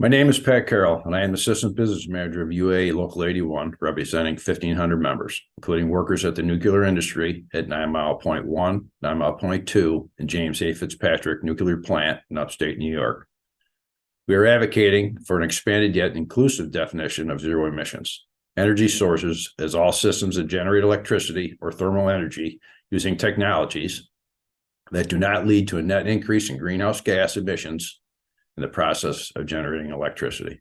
My name is Pat Carroll, and I am Assistant Business Manager of UA Local 81, representing 1,500 members, including workers at the nuclear industry at 9 Mile Point 1, 9 Mile Point 2, and James A. Fitzpatrick Nuclear Plant in upstate New York. We are advocating for an expanded yet inclusive definition of zero emissions. Energy sources as all systems that generate electricity or thermal energy using technologies that do not lead to a net increase in greenhouse gas emissions in the process of generating electricity.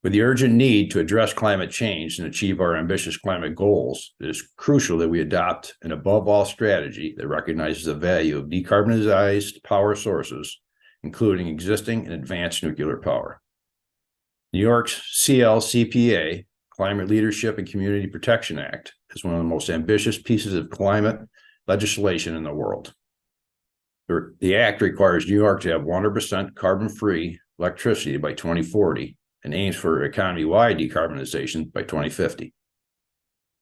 With the urgent need to address climate change and achieve our ambitious climate goals, it is crucial that we adopt an above-all strategy that recognizes the value of decarbonized power sources, including existing and advanced nuclear power. New York's CLCPA, Climate Leadership and Community Protection Act, is one of the most ambitious pieces of climate legislation in the world. The act requires New York to have 100% carbon-free electricity by 2040 and aims for economy-wide decarbonization by 2050.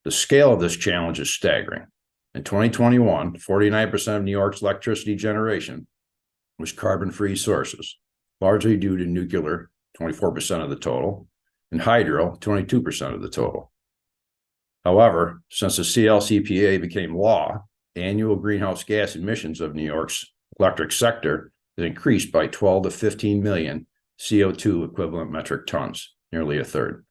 The scale of this challenge is staggering. In 2021, 49% of New York's electricity generation was carbon-free sources, largely due to nuclear, 24% of the total, and hydro, 22% of the total. However, since the CLCPA became law, annual greenhouse gas emissions of New York's electric sector has increased by 12 to 15 million CO2 equivalent metric tons, nearly a third.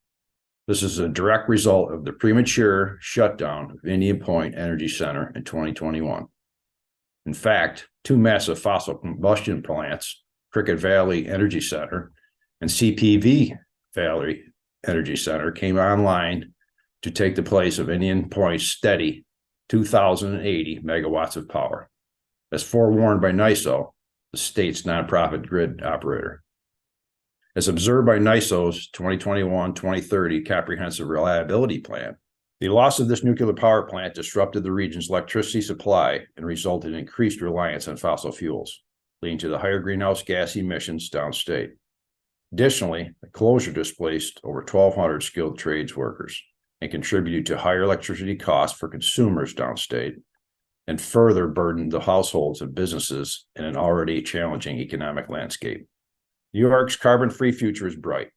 This is a direct result of the premature shutdown of Indian Point Energy Center in 2021. In fact, two massive fossil combustion plants, Cricket Valley Energy Center and CPV Valley Energy Center, came online to take the place of Indian Point's steady 2,080 megawatts of power, as forewarned by NYSO, the state's nonprofit grid operator. As observed by NYSO's 2021-2030 Comprehensive Reliability Plan, the loss of this nuclear power plant disrupted the region's electricity supply and resulted in increased reliance on fossil fuels, leading to the higher greenhouse gas emissions downstate. Additionally, the closure displaced over 1,200 skilled trades workers and contributed to higher electricity costs for consumers downstate, and further burdened the households and businesses in an already challenging economic landscape. New York's carbon-free future is bright,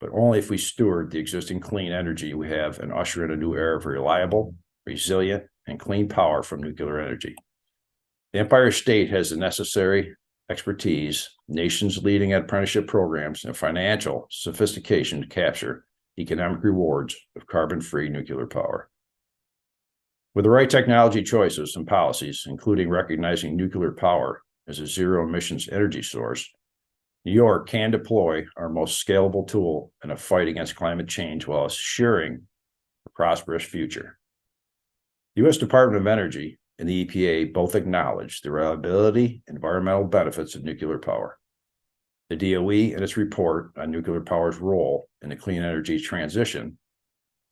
but only if we steward the existing clean energy we have and usher in a new era of reliable, resilient, and clean power from nuclear energy. The Empire State has the necessary expertise, nation's leading apprenticeship programs, and financial sophistication to capture economic rewards of carbon-free nuclear power. With the right technology choices and policies, including recognizing nuclear power as a zero-emissions energy source, New York can deploy our most scalable tool in a fight against climate change while assuring a prosperous future. The U.S. Department of Energy and the EPA both acknowledge the reliability and environmental benefits of nuclear power. The DOE, in its report on nuclear power's role in the clean energy transition,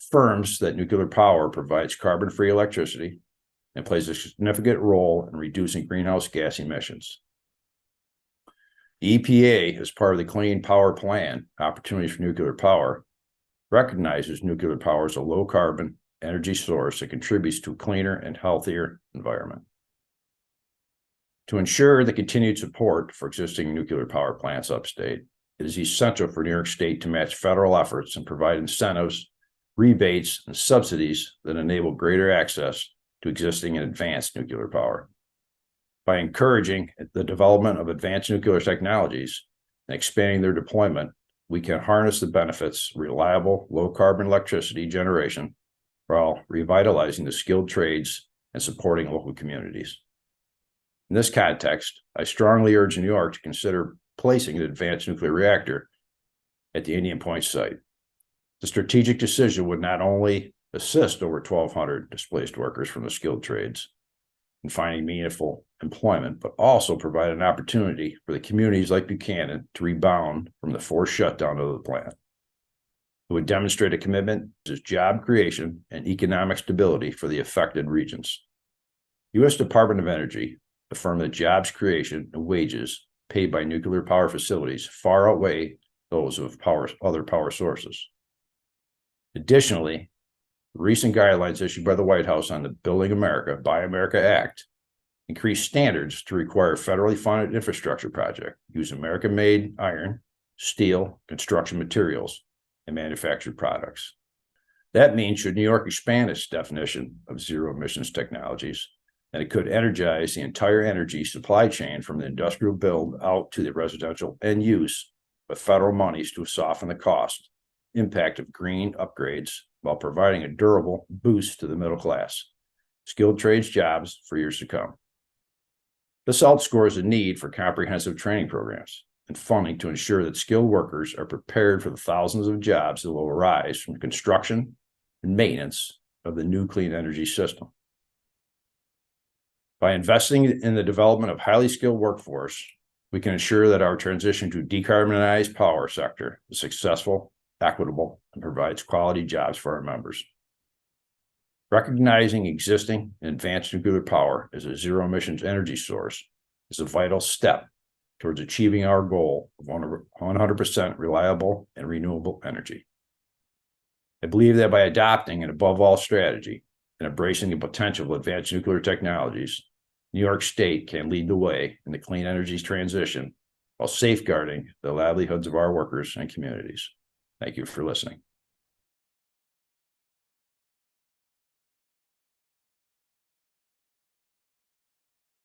affirms that nuclear power provides carbon-free electricity and plays a significant role in reducing greenhouse gas emissions. The EPA, as part of the Clean Power Plan, Opportunities for Nuclear Power, recognizes nuclear power as a low-carbon energy source that contributes to a cleaner and healthier environment. To ensure the continued support for existing nuclear power plants upstate, it is essential for New York State to match federal efforts and provide incentives, rebates, and subsidies that enable greater access to existing and advanced nuclear power. By encouraging the development of advanced nuclear technologies and expanding their deployment, we can harness the benefits of reliable, low-carbon electricity generation while revitalizing the skilled trades and supporting local communities. In this context, I strongly urge New York to consider placing an advanced nuclear reactor at the Indian Point site. The strategic decision would not only assist over 1,200 displaced workers from the skilled trades in finding meaningful employment, but also provide an opportunity for the communities like Buchanan to rebound from the forced shutdown of the plant. It would demonstrate a commitment to job creation and economic stability for the affected regions. U.S. Department of Energy affirmed that jobs creation and wages paid by nuclear power facilities far outweigh those of other power sources. Additionally, recent guidelines issued by the White House on the Building America, Buy America Act increased standards to require federally funded infrastructure projects use American-made iron, steel, construction materials, and manufactured products. That means should New York expand its definition of zero emissions technologies, and it could energize the entire energy supply chain from the industrial build out to the residential end use with federal monies to soften the cost impact of green upgrades while providing a durable boost to the middle class, skilled trades jobs for years to come. This outscores the need for comprehensive training programs and funding to ensure that skilled workers are prepared for the thousands of jobs that will arise from the construction and maintenance of the new clean energy system. By investing in the development of highly skilled workforce, we can ensure that our transition to decarbonized power sector is successful, equitable, and provides quality jobs for our members. Recognizing existing and advanced nuclear power as a zero emissions energy source is a vital step towards achieving our goal of 100% reliable and renewable energy. I believe that by adopting an above all strategy and embracing the potential of advanced nuclear technologies, New York State can lead the way in the clean energy transition while safeguarding the livelihoods of our workers and communities. Thank you for listening.